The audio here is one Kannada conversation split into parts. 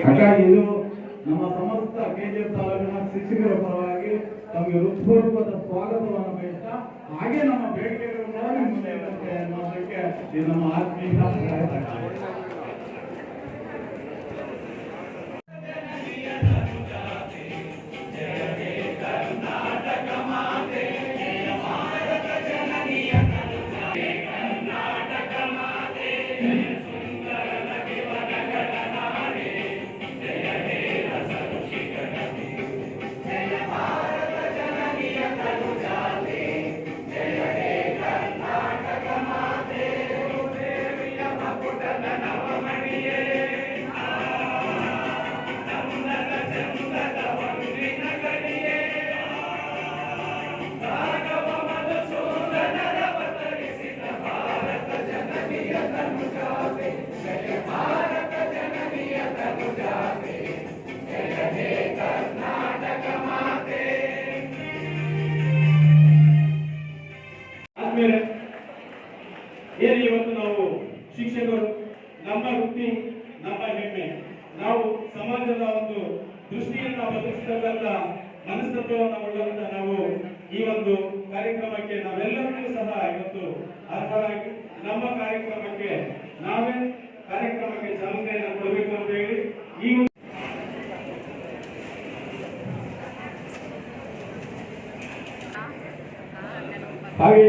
ಹಾಗಾಗಿ ಇದು ನಮ್ಮ ಸಮಸ್ತ ಕೆಜಿಎಫ್ ತಾಲೂಕಿನ ಶಿಕ್ಷಕರ ಪರವಾಗಿ ತಮಗೆ ಹೃತ್ಪೂರ್ವಕವಾದ ಸ್ವಾಗತವನ್ನು ಬಯಸ್ತಾ ಹಾಗೆ ನಮ್ಮ ಬೇಡಿಕೆಗಳನ್ನು ಮುಂದೆ ಅನ್ನೋದಕ್ಕೆ ಇದು ನಮ್ಮ ಆತ್ಮೀಯ ಏನು ಇವತ್ತು ನಾವು ಶಿಕ್ಷಕರು ನಮ್ಮ ವೃತ್ತಿ ನಮ್ಮ ಹೆಮ್ಮೆ ನಾವು ಸಮಾಜದ ಒಂದು ದೃಷ್ಟಿಯನ್ನ ಬದಲಿಸತಕ್ಕಂಥ ಮನಸ್ತತ್ವವನ್ನು ಉಳ್ಳಂತ ನಾವು ಈ ಒಂದು ಕಾರ್ಯಕ್ರಮಕ್ಕೆ ನಾವೆಲ್ಲರಿಗೂ ಸಹ ಇವತ್ತು ಅರ್ಹರಾಗಿ ನಮ್ಮ ಕಾರ್ಯಕ್ರಮಕ್ಕೆ ನಾವೇ ಕಾರ್ಯಕ್ರಮಕ್ಕೆ ಚಾಲನೆಯನ್ನು ಕೊಡಬೇಕು ಅಂತ ಹೇಳಿ ಹಾಗೆ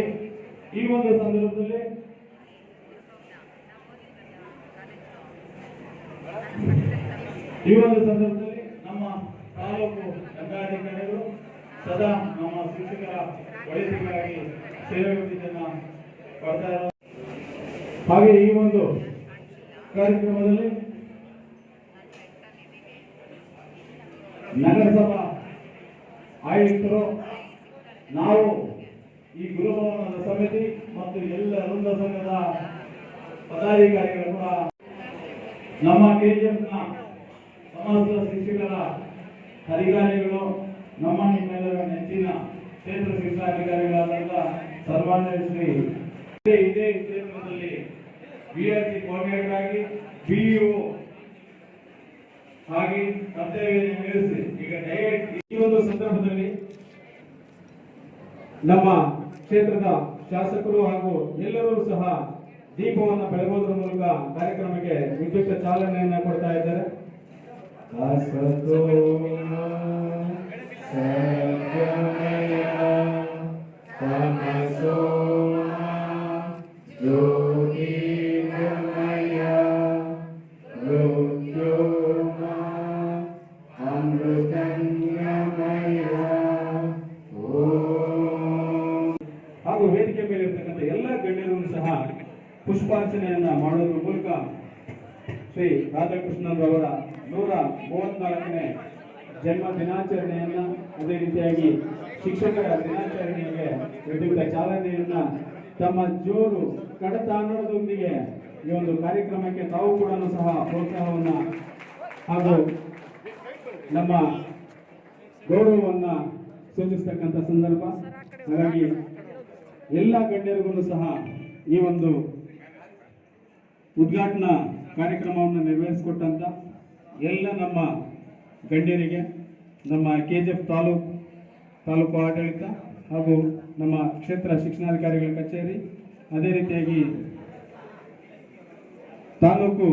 ಈ ಒಂದು ಸಂದರ್ಭದಲ್ಲಿ ನಮ್ಮ ತಾಲೂಕು ದಂಡಾಧಿಕಾರಿಗಳು ಸದಾ ನಮ್ಮ ಶಿಕ್ಷಕರ ಒಳಿತಿಗಾಗಿ ಸೇವೆಯನ್ನು ಕೊಡ್ತಾ ಇದ್ದಾರೆ. ಹಾಗೆ ಈ ಒಂದು ಕಾರ್ಯಕ್ರಮದಲ್ಲಿ ನಗರಸಭಾ ಆಯುಕ್ತರು ನಾವು ಈ ಗುರುಭವನದ ಸಮಿತಿ ಮತ್ತು ಎಲ್ಲ ವೃಂದ ಸಂಘದ ಪದಾಧಿಕಾರಿಗಳು ಕೂಡ ನಮ್ಮ ಕೆಜಿಎಫ್ನ ಸಮಸ್ತ ಶಿಕ್ಷಕರ ಅಧಿಕಾರಿಗಳು ನಮ್ಮ ನಿಮ್ಮೆಲ್ಲರ ನೆಚ್ಚಿನ ಕ್ಷೇತ್ರ ಶಿಕ್ಷಣಾಧಿಕಾರಿಗಳಾದಂಥ ಸರ್ವಾನ್ಯ ಶ್ರೀ ಇದೇ ಕ್ಷೇತ್ರದಲ್ಲಿ ವಿಆರ್ಸಿ ಕೋಆರ್ಡಿನೇಟರ್ ಆಗಿ ಬಿಇಒ ಹಾಗೆ ಕರ್ತವ್ಯ ನಿರ್ವಹಿಸಿ ಈಗ ಡೈರೆಕ್ಟ್ ಈ ಒಂದು ಸಂದರ್ಭದಲ್ಲಿ ನಮ್ಮ ಕ್ಷೇತ್ರದ ಶಾಸಕರು ಹಾಗೂ ಎಲ್ಲರೂ ಸಹ ದೀಪವನ್ನು ಬೆಳಗೋದ್ರ ಮೂಲಕ ಕಾರ್ಯಕ್ರಮಕ್ಕೆ ವಿದ್ಯುಕ್ತ ಚಾಲನೆಯನ್ನ ಕೊಡ್ತಾ ಇದ್ದಾರೆ. ಹಾಗೂ ವೇದಿಕೆ ಮೇಲೆ ಇರತಕ್ಕಂಥ ಎಲ್ಲ ಗಣ್ಯರು ಸಹ ಪುಷ್ಪಾರ್ಚನೆಯನ್ನ ಮಾಡೋದ್ರ ಮೂಲಕ ಶ್ರೀ ರಾಧಾಕೃಷ್ಣರವರ 134ನೇ ಜನ್ಮ ದಿನಾಚರಣೆಯನ್ನ ಅದೇ ರೀತಿಯಾಗಿ ಶಿಕ್ಷಕರ ದಿನಾಚರಣೆಗೆ ವಿದ್ಯುಕ್ತ ಚಾಲನೆಯನ್ನ ತಮ್ಮ ಜೋರು ಕಡತಾನ್ನೋದೊಂದಿಗೆ ಈ ಒಂದು ಕಾರ್ಯಕ್ರಮಕ್ಕೆ ತಾವು ಕೂಡ ಸಹ ಪ್ರೋತ್ಸಾಹವನ್ನ ಹಾಗೂ ನಮ್ಮ ಗೌರವವನ್ನ ಸೂಚಿಸ್ತಕ್ಕಂಥ ಸಂದರ್ಭ. ಹಾಗಾಗಿ ಎಲ್ಲ ಗಣ್ಯರಿಗೂ ಸಹ ಈ ಒಂದು ಉದ್ಘಾಟನಾ ಕಾರ್ಯಕ್ರಮವನ್ನು ನಿರ್ವಹಿಸಿಕೊಟ್ಟಂತ ಎಲ್ಲ ನಮ್ಮ ಗಣ್ಯರಿಗೆ ನಮ್ಮ ಕೆಜಿಎಫ್ ತಾಲೂಕು ಆಡಳಿತ ಹಾಗೂ ನಮ್ಮ ಕ್ಷೇತ್ರ ಶಿಕ್ಷಣಾಧಿಕಾರಿಗಳ ಕಚೇರಿ ಅದೇ ರೀತಿಯಾಗಿ ತಾಲೂಕು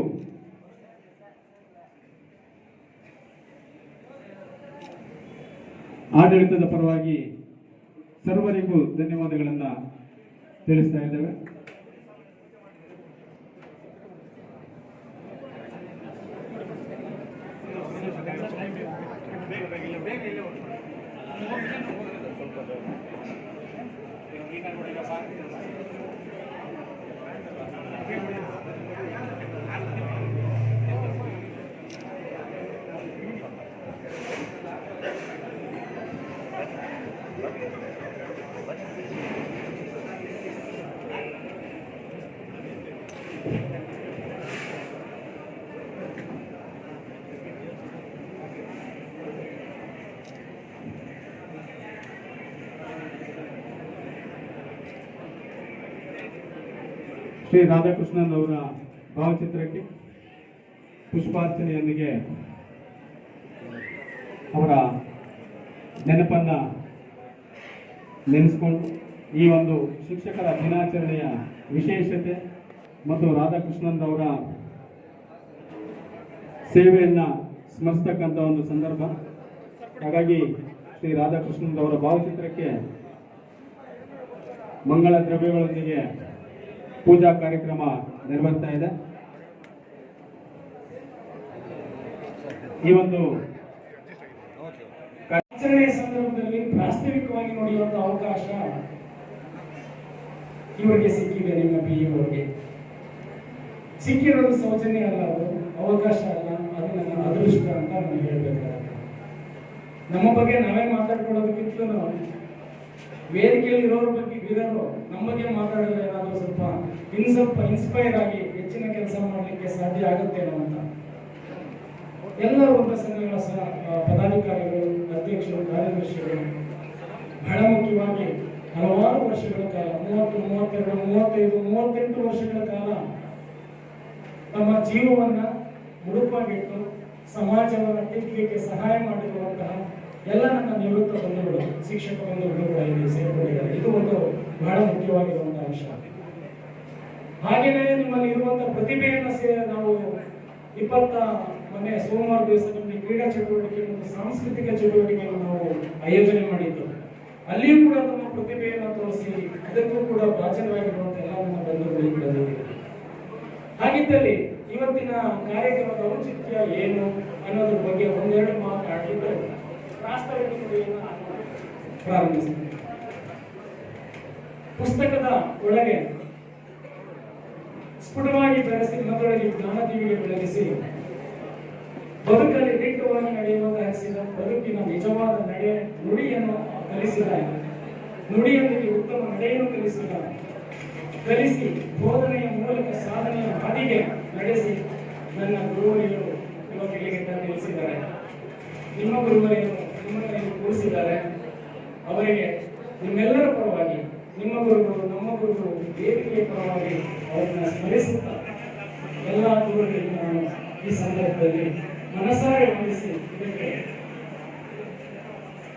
ಆಡಳಿತದ ಪರವಾಗಿ ಸರ್ವರಿಗೂ ಧನ್ಯವಾದಗಳನ್ನು ತಿಳಿಸ್ತಾ ಇದ್ದೇವೆ. ಶ್ರೀ ರಾಧಾಕೃಷ್ಣನ್ ಅವರ ಭಾವಚಿತ್ರಕ್ಕೆ ಪುಷ್ಪಾರ್ಚನೆಯೊಂದಿಗೆ ಅವರ ನೆನಪನ್ನ ನೆನೆಸ್ಕೊಂಡು ಈ ಒಂದು ಶಿಕ್ಷಕರ ದಿನಾಚರಣೆಯ ವಿಶೇಷತೆ ಮತ್ತು ರಾಧಾಕೃಷ್ಣನ್ ಅವರ ಸೇವೆಯನ್ನ ಸ್ಮರಿಸ್ತಕ್ಕಂಥ ಒಂದು ಸಂದರ್ಭ. ಹಾಗಾಗಿ ಶ್ರೀ ರಾಧಾಕೃಷ್ಣನ್ ಅವರ ಭಾವಚಿತ್ರಕ್ಕೆ ಮಂಗಳ ದ್ರವ್ಯಗಳೊಂದಿಗೆ ಪೂಜಾ ಕಾರ್ಯಕ್ರಮ ನೆರವೇರ್ತಾ ಇದೆ. ಈ ಒಂದು ಆಚರಣೆಯ ಸಂದರ್ಭದಲ್ಲಿ ಪ್ರಾಸ್ತಾವಿಕವಾಗಿ ನೋಡುವಂತ ಅವಕಾಶ ಇವರಿಗೆ ಸಿಕ್ಕಿದೆ. ನಿಮ್ಮ BE ಅವರಿಗೆ ಸಿಕ್ಕಿರೋದು ಸೌಜನ್ಯ ಅಲ್ಲ, ಅದು ಅವಕಾಶ ಅಲ್ಲ, ಅದು ನನ್ನ ಅದೃಷ್ಟ ಅಂತ ನಾನು ಹೇಳ್ಬೇಕಾಗುತ್ತೆ. ನಮ್ಮ ಬಗ್ಗೆ ನಾವೇ ಮಾತಾಡ್ಕೊಳ್ಳೋದಕ್ಕಿಂತ ವೇದಿಕೆಯಲ್ಲಿ ಇರೋರ ಬಗ್ಗೆ ಇರೋರು ನಮ್ಮ ಬಗ್ಗೆ ಮಾತಾಡಿದ್ರೆ ಏನಾದರೂ ಸ್ವಲ್ಪ ಇನ್ಸ್ಪೈರ್ ಆಗಿ ಹೆಚ್ಚಿನ ಕೆಲಸ ಮಾಡಲಿಕ್ಕೆ ಸಾಧ್ಯ ಆಗುತ್ತೇನೋ ಅಂತ ಎಲ್ಲ ವೃತ್ತ ಸಂಘಗಳ ಪದಾಧಿಕಾರಿಗಳು, ಅಧ್ಯಕ್ಷರು, ಕಾರ್ಯದರ್ಶಿಗಳು ಬಹಳ ಮುಖ್ಯವಾಗಿ ಹಲವಾರು ವರ್ಷಗಳ ಕಾಲ 30, 32, 35, 38 ವರ್ಷಗಳ ಕಾಲ ತಮ್ಮ ಜೀವವನ್ನ ಮುಡುಪಾಗಿಟ್ಟು ಸಮಾಜವನ್ನು ತಿದ್ದಲಿಕ್ಕೆ ಸಹಾಯ ಮಾಡಿರುವಂತಹ ಎಲ್ಲ ನನ್ನ ನಿವೃತ್ತ ಬಂಧುಗಳು, ಶಿಕ್ಷಕ ಬಂಧುಗಳು ಕೂಡ ಇಲ್ಲಿ ಸೇರಿಕೊಂಡಿದ್ದಾರೆ. ಇದು ಒಂದು ಬಹಳ ಮುಖ್ಯವಾಗಿರುವಂತಹ ಅಂಶ. ಹಾಗೆಯೇ ನಿಮ್ಮಲ್ಲಿ ಇರುವಂತಹ ಪ್ರತಿಭೆಯನ್ನು ನಾವು ಮೊನ್ನೆ ಸೋಮವಾರ ದಿವಸ ನಿಮಗೆ ಕ್ರೀಡಾ ಚಟುವಟಿಕೆ ಮತ್ತು ಸಾಂಸ್ಕೃತಿಕ ಚಟುವಟಿಕೆಯನ್ನು ನಾವು ಆಯೋಜನೆ ಮಾಡಿದ್ದು. ಅಲ್ಲಿಯೂ ಕೂಡ ನಮ್ಮ ಪ್ರತಿಭೆಯನ್ನು ತೋರಿಸಿ ಅದಕ್ಕೂ ಕೂಡ ಭಾಜನವಾಗಿರುವಂತ ಎಲ್ಲ ನನ್ನ ಬಂಧುಗಳಿಗೆ ಬಂದಿದೆ. ಹಾಗಿದ್ದಲ್ಲಿ ಇವತ್ತಿನ ಕಾರ್ಯಕ್ರಮದ ಔಚಿತ್ಯ ಏನು ಅನ್ನೋದ್ರ ಬಗ್ಗೆ ಒಂದೆರಡು ಮಾತಾಡಿದ್ದು ಪ್ರಾಸ್ತಾವಿಕತೆಯನ್ನು ಪ್ರಾರಂಭಿಸಿದೆ. ಪುಸ್ತಕದ ಒಳಗೆ ಸ್ಫುಟವಾಗಿ ಬೆರೆಸಿ ಮನದೊಳಗೆ ಜ್ಞಾನದೀವಿಗೆ ಬೆಳಗಿಸಿ ಬದುಕಲ್ಲಿ ದಿಟ್ಟವಾಗಿ ನಡೆಯುವಂತೆ ಹರಿಸಿದ ಬದುಕಿನ ನಿಜವಾದ ನುಡಿಯನ್ನು ಕಲಿಸಿದ, ನುಡಿಯೊಂದಿಗೆ ಉತ್ತಮ ನಡೆಯನ್ನು ಕಲಿಸಿ ಬೋಧನೆಯ ಮೂಲಕ ಸಾಧನೆಯ ಹಾದಿಗೆ ನಡೆಸಿ ನನ್ನ ಗುರುವರಿಯರು ಇವಾಗ ಇಲ್ಲಿಗೆ ತಿಳಿಸಿದ್ದಾರೆ. ನಿಮ್ಮ ಗುರುವರಿಯರು ನಿಮ್ಮಲ್ಲಿ ಕೂರಿಸಿದ್ದಾರೆ. ಅವರಿಗೆ ನಿಮ್ಮೆಲ್ಲರ ಪರವಾಗಿ, ನಿಮ್ಮ ಗುರುಗಳು, ನಮ್ಮ ಗುರುಗಳು, ವೇದಿಕೆಯ ಪರವಾಗಿ ಅವರನ್ನ ಸ್ಮರಿಸುತ್ತಾ ಎಲ್ಲ ಗುರುಗಳಿಗೆ ನಾನು ಈ ಸಂದರ್ಭದಲ್ಲಿ ಮನಸಾರೆ ವಂದಿಸಿ ಇದಕ್ಕೆ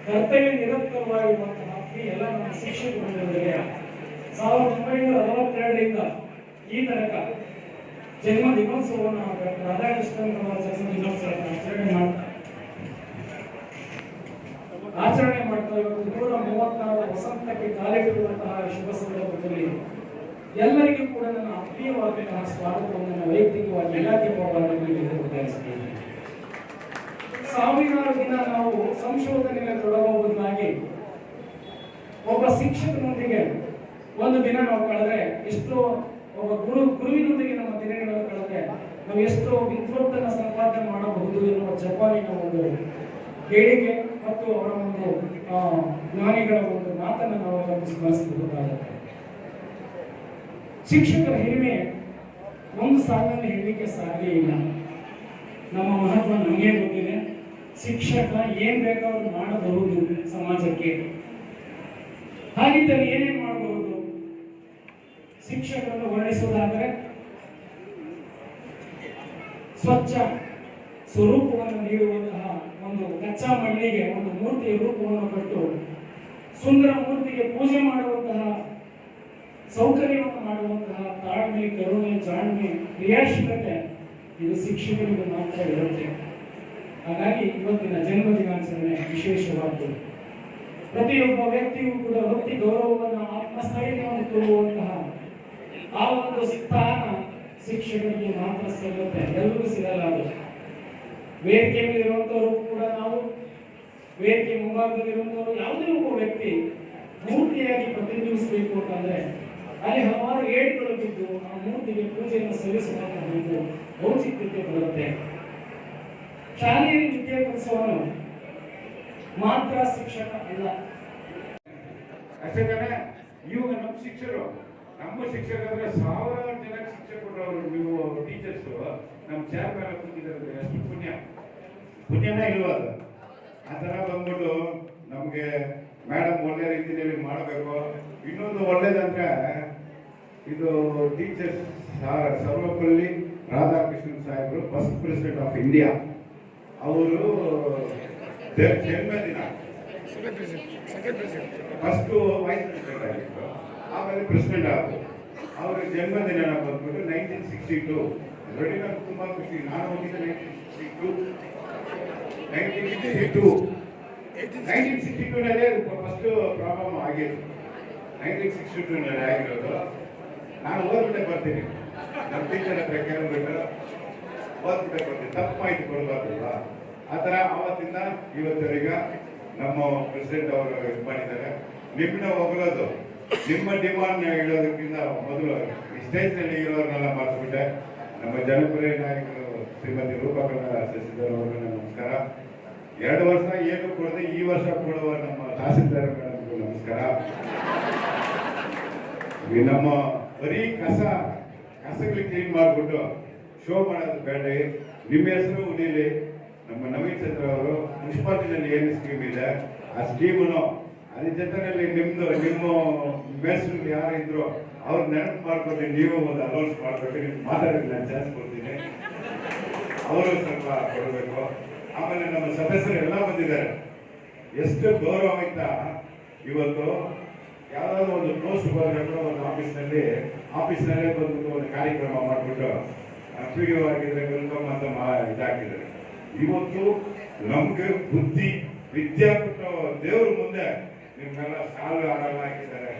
ಕರ್ತವ್ಯ ನಿರಂತರವಾಗಿರುವಂತಹ ಈ ಎಲ್ಲ ನಮ್ಮ ಶಿಕ್ಷಕರಿಗೆ 1962ರಿಂದ ಈ ತನಕ ಜನ್ಮ ದಿನೋತ್ಸವವನ್ನು ರಾಧಾಕೃಷ್ಣನ್ ಅವರ ಜನ್ಮ ದಿನೋತ್ಸವವನ್ನು ಆಚರಣೆ ಮಾಡ್ತಾ ಇವತ್ತು 134 ವಸಂತಕ್ಕೆ ಕಾಲಿಟ್ಟಿರುವಂತಹ ಶುಭ ಸಂದರ್ಭದಲ್ಲಿ ಎಲ್ಲರಿಗೂ ಕೂಡ ನನ್ನ ಆತ್ಮೀಯವಾದಂತಹ ಸ್ವಾಗತವನ್ನು ನನ್ನ ವೈಯಕ್ತಿಕವಾಗಿ ಇಲಾಖೆ ಪರವಾಗಿ ಒತ್ತಾಯಿಸುತ್ತೇನೆ. ಸಾವಿರಾರು ದಿನ ನಾವು ಸಂಶೋಧನೆಗೆ ತೊಡಗುವುದಾಗಿ ಒಬ್ಬ ಶಿಕ್ಷಕನೊಂದಿಗೆ ಒಂದು ದಿನ ನಾವು ಕಳೆದ್ರೆ, ಎಷ್ಟೋ ಒಬ್ಬ ಗುರುವಿನೊಂದಿಗೆ ನಮ್ಮ ದಿನಗಳನ್ನು ಕಳೆದ್ರೆ ನಾವು ಎಷ್ಟೋ ವಿದ್ವತ್ತನ್ನು ಸಂಪಾದನೆ ಮಾಡಬಹುದು ಎನ್ನುವ ಜಪಾನಿನ ಒಂದು ಹೇಳಿಕೆ ಮತ್ತು ಅವರ ಒಂದು ಜ್ಞಾನಿಗಳ ಒಂದು ಮಾತನ್ನು ನಾವು ಸ್ಮರಿಸಬಹುದಾಗುತ್ತೆ. ಶಿಕ್ಷಕರ ಹಿರಿಮೆ ಒಂದು ಸಾಲಿನಲ್ಲಿ ಹೇಳಲಿಕ್ಕೆ ಸಾಧ್ಯ ಇಲ್ಲ. ನಮ್ಮ ಮಹತ್ವ ನಮಗೆ ಗೊತ್ತಿದೆ. ಶಿಕ್ಷಕ ಏನ್ ಬೇಕಾದ್ರೂ ಮಾಡಬಹುದು ಸಮಾಜಕ್ಕೆ. ಹಾಗಿದ್ದಲ್ಲಿ ಏನೇನು ಮಾಡಬಹುದು? ಶಿಕ್ಷಕರನ್ನು ವರ್ಣಿಸುವುದಾದರೆ ಸ್ವಚ್ಛ ಸ್ವರೂಪವನ್ನು ನೀಡುವಂತಹ ಒಂದು ಕಚ್ಚಾ ಮಣ್ಣಿಗೆ ಒಂದು ಮೂರ್ತಿಯ ರೂಪವನ್ನು ಕೊಟ್ಟು ಸುಂದರ ಮೂರ್ತಿಗೆ ಪೂಜೆ ಮಾಡುವಂತಹ ಸೌಕರ್ಯವನ್ನು ಮಾಡುವಂತಹ ತಾಳ್ಮೆ, ಕರುಣೆ, ಜಾಣ್ಮೆ, ಕ್ರಿಯಾಶೀಲತೆ ಇದು ಶಿಕ್ಷಕರಿಗೆ ಮಾತ್ರ ಇರುತ್ತೆ. ಹಾಗಾಗಿ ಇವತ್ತಿನ ಜನ್ಮ ದಿನಾಚರಣೆ ವಿಶೇಷವಾದ್ದು. ಪ್ರತಿಯೊಬ್ಬ ವ್ಯಕ್ತಿಯೂ ಕೂಡ ವೃತ್ತಿ ಗೌರವವನ್ನು ಆತ್ಮಸ್ಥೈರ್ಯವನ್ನು ತುಂಬುವಂತಹ ಆ ಒಂದು ಸ್ಥಾನ ಶಿಕ್ಷಕರಿಗೆ ಮಾತ್ರ ಸಿಗುತ್ತೆ, ಎಲ್ಲರಿಗೂ ಸಿಗಲ್ಲ. ಅದು ವೇದಿಕೆ ಮೇಲೆ ಇರುವಂತವರು ಕೂಡ ನಾವು ವೇದಿಕೆ ಮುಂಭಾಗದಲ್ಲಿರುವಂತವರು ಯಾವುದೇ ಒಬ್ಬ ವ್ಯಕ್ತಿ ಮೂರ್ತಿಯಾಗಿ ಪ್ರತಿನಿಧಿಸಬೇಕು ಅಂತಂದ್ರೆ ಅಲ್ಲಿ ಹಲವಾರು ಏಡುಗಳು ಬಿದ್ದು ಆ ಮೂರ್ತಿಗೆ ಪೂಜೆಯನ್ನು ಸಲ್ಲಿಸುವಂತಹ ಒಂದು ಔಚಿತ್ಯತೆ ಬರುತ್ತೆ. ಶಾಲೆಯಲ್ಲಿ ವಿದ್ಯೆ ಕಲಿಸುವವನು ಮಾತ್ರ ಶಿಕ್ಷಕ ಅಲ್ಲ. ಅಷ್ಟೇ ತಾನೇ. ಇವಾಗ ನಮ್ಮ ಶಿಕ್ಷಕರು ಅಂದ್ರೆ ಸಾವಿರಾರು ಜನ ಶಿಕ್ಷಕರು, ಅವರು ನೀವು ಟೀಚರ್ಸ್ ನಮ್ಮ ಚೇರ್ಮನ್ ಕೂತಿದ್ದಾರೆ, ಎಷ್ಟು ಪುಣ್ಯನೇ ಇಲ್ವ ಅದು. ಆ ಥರ ಬಂದ್ಬಿಟ್ಟು ನಮಗೆ ಮೇಡಮ್ ಒಳ್ಳೆ ರೀತಿಯಲ್ಲಿ ಮಾಡಬೇಕು. ಇನ್ನೊಂದು ಒಳ್ಳೇದಂದ್ರೆ ಇದು ಟೀಚರ್ಸ್ ಸರ್ವಪಲ್ಲಿ ರಾಧಾಕೃಷ್ಣನ್ ಸಾಹೇಬರು ಫಸ್ಟ್ ಪ್ರೆಸಿಡೆಂಟ್ ಆಫ್ ಇಂಡಿಯಾ, ಅವರು ಜನ್ಮದಿನ ಫಸ್ಟ್ ವೈಸ್ ಪ್ರೆಸಿಡೆಂಟ್ ಆಗಿತ್ತು, ಆಮೇಲೆ ಪ್ರೆಸಿಡೆಂಟ್ ಆದರು. ಅವರ ಜನ್ಮದಿನ ಬಂದ್ಬಿಟ್ಟು 1962. ಆಲ್ರೆಡಿ ನಮ್ಗೆ ತುಂಬಾ ಖುಷಿ. ನಾನು ಹೋಗಿದ್ದೆ 1962 ಫಸ್ಟ್ ಪ್ರಾಬ್ಲಮ್ ಆಗಿತ್ತು. 1962 ಆಗಿರೋದು. ನಾನು ಓದ್ಬಿಟ್ಟೆ ಬರ್ತೀನಿ, ನಮ್ಮ ಟೀಚರ್ ಹತ್ರ ಕೇಳ್ಬಿಟ್ಟು ಓದ್ಬಿಟ್ಟೆ ಬರ್ತೀನಿ, ತಪ್ಪು ಮಾಹಿತಿ ಕೊಡಬಾರ್ದಲ್ವ. ಆ ಥರ ಆವತ್ತಿಂದ ಇವತ್ತವರೆಗ ನಮ್ಮ ಪ್ರೆಸಿಡೆಂಟ್ ಅವರು ಇದು ಮಾಡಿದ್ದಾರೆ. ನಿಮ್ಮನ್ನ ಹೊಗಳೋದು, ನಿಮ್ಮ ಡಿಮಾಂಡ್ ಹೇಳೋದಕ್ಕಿಂತ ಮೊದಲು ಈ ಸ್ಟೇಜ್ನಲ್ಲಿ ಇರೋರನ್ನೆಲ್ಲ ಮಾತುಬಿಟ್ಟೆ. ನಮ್ಮ ಜನಪ್ರಿಯ ನಾಯಕರು ಶ್ರೀಮತಿ ರೂಪಕಲಾ ಶಶಿಧರ್ ಅವರಿಗೆ ನಮಸ್ಕಾರ. 2 ವರ್ಷ ಏನು ಕೊಡದೆ ಈ ವರ್ಷ ಕೊಡುವ ನಮ್ಮ ತಹಸೀಲ್ದಾರ್ ಮೇಡಮ್ಗೂ ನಮಸ್ಕಾರ. ನಮ್ಮ ಬರೀ ಕಸಗಳು ಕ್ಲೀನ್ ಮಾಡಿಬಿಟ್ಟು ಶೋ ಮಾಡೋದು ಬೇಡ. ನಿಮ್ಮ ಹೆಸರು ಉಡೀಲಿ. ನಮ್ಮ ನವೀನ್ ಚಂದ್ರ ಅವರು ಮುನ್ಸಿಪಾಲಿಟಿನಲ್ಲಿ ಏನು ಸ್ಕೀಮ್ ಇದೆ ಆ ಸ್ಕೀಮನ್ನು ಅದ್ರ ಜೊತೆಯಲ್ಲಿ ನಿಮ್ಮ ಮೇಸ್ಟ್ರು ಯಾರು ಇದ್ರು ಅವ್ರು ನೆನಪು ಮಾಡ್ಕೊಂಡು ನೀವು ಒಂದು ಅನೌನ್ಸ್ ಮಾಡ್ಬೇಕು. ನಿಮ್ಗೆ ಮಾತಾಡೋಕೆ ನಾನು ಚಾನ್ಸ್ ಕೊಡ್ತೀನಿ, ಅವರು ಸ್ವಲ್ಪ ಕೊಡಬೇಕು. ಆಮೇಲೆ ನಮ್ಮ ಸದಸ್ಯರು ಎಲ್ಲ ಬಂದಿದ್ದಾರೆ. ಎಷ್ಟು ಗೌರವಯುತ ಇವತ್ತು ಯಾವುದಾದ್ರು ಒಂದು ಪೋಸ್ಟ್ ಬರಬೇಕು ಒಂದು ಆಫೀಸ್ನಲ್ಲೇ ಬಂದ್ಬಿಟ್ಟು ಒಂದು ಕಾರ್ಯಕ್ರಮ ಮಾಡಿಬಿಟ್ಟು PDO ಆಗಿದ್ರೆ ವೆಲ್ಕಮ್ ಅಂತ ಇದಾಕಿದ್ದಾರೆ. ಇವತ್ತು ನಮ್ಗೆ ಬುದ್ಧಿ ವಿದ್ಯಾ ಕೊಟ್ಟು ದೇವ್ರ ಮುಂದೆ ನಿಮ್ಗೆಲ್ಲ ಸಾಲು ಹಾರೆಲ್ಲ ಹಾಕಿದ್ದಾರೆ.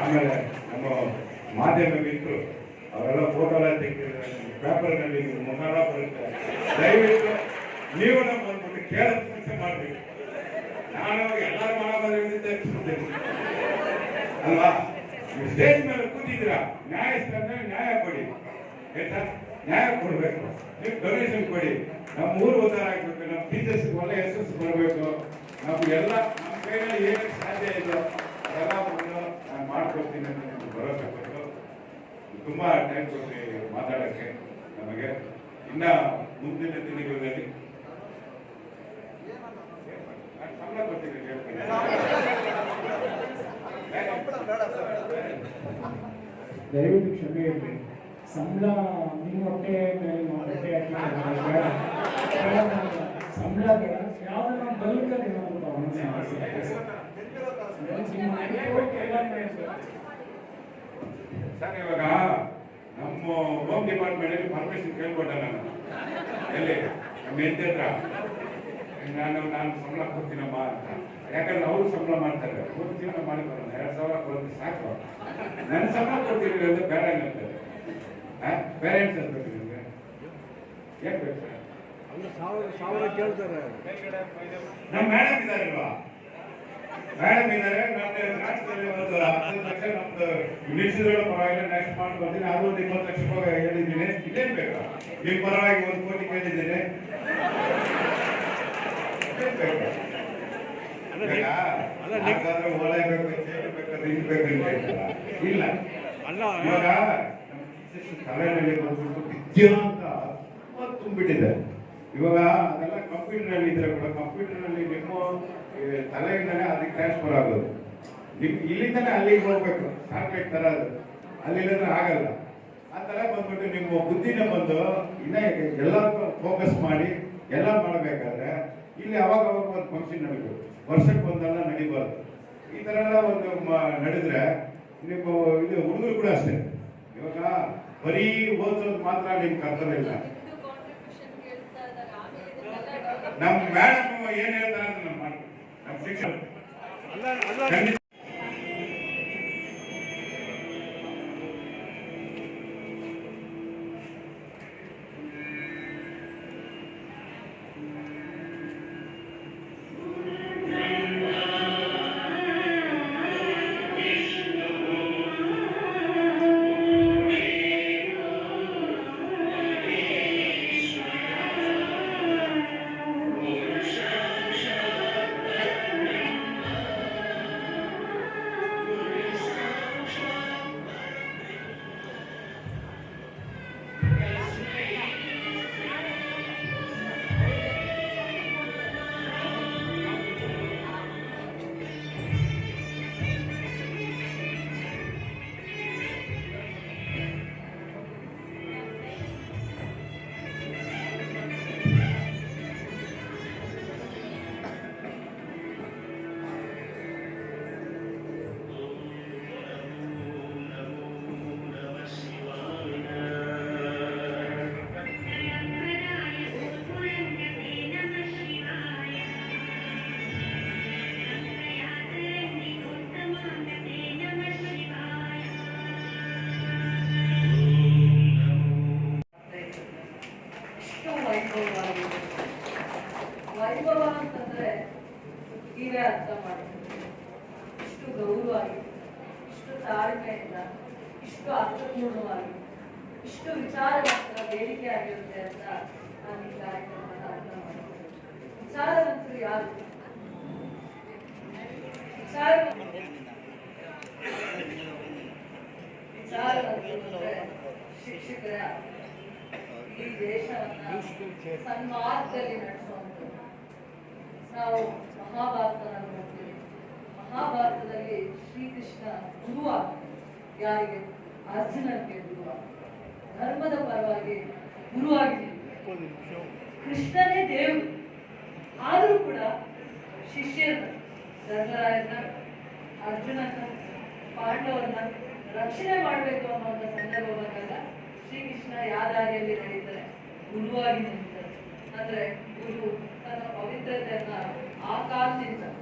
ಆಮೇಲೆ ನಮ್ಮ ಮಾಧ್ಯಮ ಮಿತ್ರರು ಅವರೆಲ್ಲ ಫೋಟೋ ಎಲ್ಲ ತೆಗೆದಿದ್ದಾರೆ, ಪೇಪರ್ನಲ್ಲಿ ಮುಖಾಲ ಬರುತ್ತೆ. ದಯವಿಟ್ಟು ನೀವು ನಮ್ಮ ಬಂದ್ಬಿಟ್ಟು ಕೇಳೋದು ಕೆಲಸ ಮಾಡಬೇಕು. ನಾನು ಎಲ್ಲರೂ ಮಾಡೋದಿದ್ದೆ ಅಲ್ವಾ? ನೀವು ಸ್ಟೇಜ್ ಮೇಲೆ ಕೂತಿದ್ದೀರಾ, ನ್ಯಾಯಸ್ಥಾನ ನ್ಯಾಯ ಕೊಡಿ, ಆಯ್ತಾ? ನ್ಯಾಯ ಕೊಡಬೇಕು. ನೀವು ಡೊನೇಷನ್ ಕೊಡಿ. ನಮ್ಮ ಊರು ಉದ್ಧಾರ ಆಗ್ಬೇಕು, ನಮ್ಮ ಟೀಚರ್ಸ್ ಒಳ್ಳೆ ಯಶಸ್ಸು ಬರಬೇಕು. ನಾವು ಎಲ್ಲ ನಮ್ಮ ಕೈಯಲ್ಲಿ ಏನಕ್ಕೆ ಸಾಧ್ಯ ಇದೆಯೋ ಅದೆಲ್ಲ ನಾನು ಮಾಡ್ಕೊಡ್ತೀನಿ ಅಂತ ನಿಮ್ಗೆ ಭರವಸೆ ಕೊಟ್ಟು ತುಂಬಾ ಟೈಮ್ ಕೊಟ್ಟು ಮಾತಾಡೋಕ್ಕೆ ನಮಗೆ. ಇನ್ನ ಮುಂದಿನ ದಿನಗಳಲ್ಲಿ ಸಂಬಳ ಕೊಡ್ತೀನಿ ಹೇಳ್ತೀನಿ. ದಯವಿಟ್ಟು ಕ್ಷಮೆ ಇರಲಿ. ಸಂಬಳ ನಿಮ್ಮ ಹೊಟ್ಟೆ ಮೇಲೆ ಹೊಟ್ಟೆ ಸಂಬಳ ಬೇಡ, ಯಾವ್ದನ್ನ ಬಲ್ಕಲ್ಲಿ ಸರ್ ಇವಾಗ ನಮ್ಮ ಹೋಮ್ ಡಿಪಾರ್ಟ್ಮೆಂಟ್ ಅಲ್ಲಿ ಪರ್ಮಿಷನ್ ಕೇಳ್ಕೊಟ್ಟ ನಾನು, ಎಲ್ಲಿ ನಮ್ಮ ಹೆಂಡತಿ ಹತ್ರ ನಾನು ಸಂಬಳ ಕೊಡ್ತೀನಮ್ಮ ಅಂತ. ಯಾಕಂದ್ರೆ ಅವ್ರು ಸಂಬಳ ಮಾಡ್ತಾರೆ, ಒಂದು ಜೀವನ ಮಾಡಿ ಬರೋಣ, 2000 ಕೊಡೋದು ಸಾಕು. ನನ್ನ ಸಂಬಳ ಕೊಡ್ತೀರಿ ಅಂದ್ರೆ ಬೇಡ ಅನ್ನಂತಾರೆ. ಪೇರೆಂಟ್ಸ್ ಅನ್ಬೇಕು ನಿಮ್ಗೆ ಏನ್ ಬೇಕು ಸರ್? ಕೇಳ್ತಾರೆ. ನಮ್ಮ ಮೇಡಮ್ ಇದಾರಲ್ವಾ, ಮೇಡಮ್ ಇದ್ದಾರೆ. ನಮ್ದು ರಾಜ್ಯದಲ್ಲಿ ಒಂದು 15 ಲಕ್ಷ ನಮ್ದು ನಿಲ್ಸಿದ್ರೆ ಪರವಾಗಿಲ್ಲ, ನೆಕ್ಸ್ಟ್ ಮಾಡಿ ಬರ್ತೀನಿ. ಅದು ಒಂದು 20 ಲಕ್ಷ ರೂಪಾಯಿ ಹೇಳಿದ್ದೀನಿ. ಇದೇನ್ ಬೇಕಾ? ನಿಮ್ಮ ಪರವಾಗಿ 1 ಕೋಟಿ ಕೇಳಿದ್ದೀನಿ. ಒಳ್ಳೆ ಬೇಕು, ಚೇರು ಬೇಕಾದ್ರೆ ಇದು ಬೇಕಂತ ಇಲ್ಲ. ಇವಾಗ ತಲೆಯಲ್ಲಿ ಬಂದ್ಬಿಟ್ಟು ವಿದ್ಯಾ ಅಂತ ತುಂಬಿಟ್ಟಿದೆ. ಇವಾಗ ಅದೆಲ್ಲ ಕಂಪ್ಯೂಟರ್ನಲ್ಲಿ ಇದ್ರೆ ಕೂಡ ಕಂಪ್ಯೂಟರ್ನಲ್ಲಿ ನಿಮ್ಮ ತಲೆಯಿಂದಲೇ ಅದಕ್ಕೆ ಟ್ರಾನ್ಸ್ಫರ್ ಆಗೋದು. ಇಲ್ಲಿಂದಲೇ ಅಲ್ಲಿಗೆ ಹೋಗ್ಬೇಕು, ಸಾಟ್ಲೈಟ್ ತರ ಅದು. ಅಲ್ಲಿಲ್ಲದ್ರೆ ಆಗಲ್ಲ. ಆ ತರ ಬಂದ್ಬಿಟ್ಟು ನಿಮ್ಮ ಬುದ್ಧಿನ ಬಂದು ಇನ್ನ ಎಲ್ಲರಿಗೂ ಫೋಕಸ್ ಮಾಡಿ ಎಲ್ಲ ಮಾಡಬೇಕಾದ್ರೆ ಇಲ್ಲಿ ಅವಾಗ ಒಂದು ಫಂಕ್ಷನ್ ನಡೀಬೇಕು, ವರ್ಷಕ್ಕೆ ಒಂದೆಲ್ಲ ನಡೀಬಾರ್ದು. ಈ ತರ ಎಲ್ಲ ಒಂದು ನಡೆದ್ರೆ ನೀವು ಇದು ಹುಡುಗರು ಕೂಡ ಅಷ್ಟೇ. ಇವಾಗ ಬರೀ ಓದಿಸೋದು ಮಾತ್ರ ನಿಮ್ ಕರ್ತವ್ಯ ಇಲ್ಲ. ನಮ್ಮ ಮೇಡಮ್ ಏನ್ ಹೇಳ್ತಾರೆ ಅಂತ ನಾನು ಮಾಡ್ತೀನಿ. ನಮ್ಮ ಶಿಕ್ಷಕರು ಅಲ್ಲ ಖಂಡಿತ ವೈಭವ ಅಂತಂದ್ರೆ ನೀವೇ ಅರ್ಥ ಮಾಡ್ತೀವಿ. ಇಷ್ಟು ಗೌರವವಾಗಿ, ಇಷ್ಟು ತಾಳ್ಮೆಯಿಂದ, ಇಷ್ಟು ಅರ್ಥಪೂರ್ಣವಾಗಿ, ಇಷ್ಟು ವಿಚಾರವಂತರ ಬೇಡಿಕೆ ಆಗಿರುತ್ತೆ ಅಂತ ನಾನು ಈ ಕಾರ್ಯಕ್ರಮನ ಅರ್ಥ ಮಾಡ್ತೀನಿ. ವಿಚಾರವಂತರು ಯಾರು? ವಿಚಾರವಂತರು ಅಂದ್ರೆ ಶಿಕ್ಷಕರ ಈ ದೇಶವನ್ನ ಸನ್ಮಾರ್ಗದಲ್ಲಿ ನಡೆಸುವಂಥದ್ದು. ನಾವು ಮಹಾಭಾರತನ ನೋಡ್ತೀವಿ. ಮಹಾಭಾರತದಲ್ಲಿ ಶ್ರೀಕೃಷ್ಣ ಗುರುವಾಗಿ ಯಾರಿಗೆ? ಅರ್ಜುನನಿಗೆ ಗುರುವಾಗಿ, ಧರ್ಮದ ಪರವಾಗಿ ಗುರುವಾಗಿ. ಕೃಷ್ಣನೇ ದೇವರು, ಆದರೂ ಕೂಡ ಶಿಷ್ಯರನ್ನ, ಧರ್ಮರಾಯನ, ಅರ್ಜುನನ, ಪಾಂಡವರನ್ನ ರಕ್ಷಣೆ ಮಾಡಬೇಕು ಅನ್ನುವಂಥ ಸಂದರ್ಭ ಬಂದಾಗ ಶ್ರೀಕೃಷ್ಣ ಯಾವ ದಾರಿಯಲ್ಲಿ ನಡೀತಾರೆ? ಗುರುವಾಗಿ ನಿಲ್ತಾರೆ. ಅಂದ್ರೆ ಗುರು ತನ್ನ ಪವಿತ್ರತೆಯನ್ನ ಆ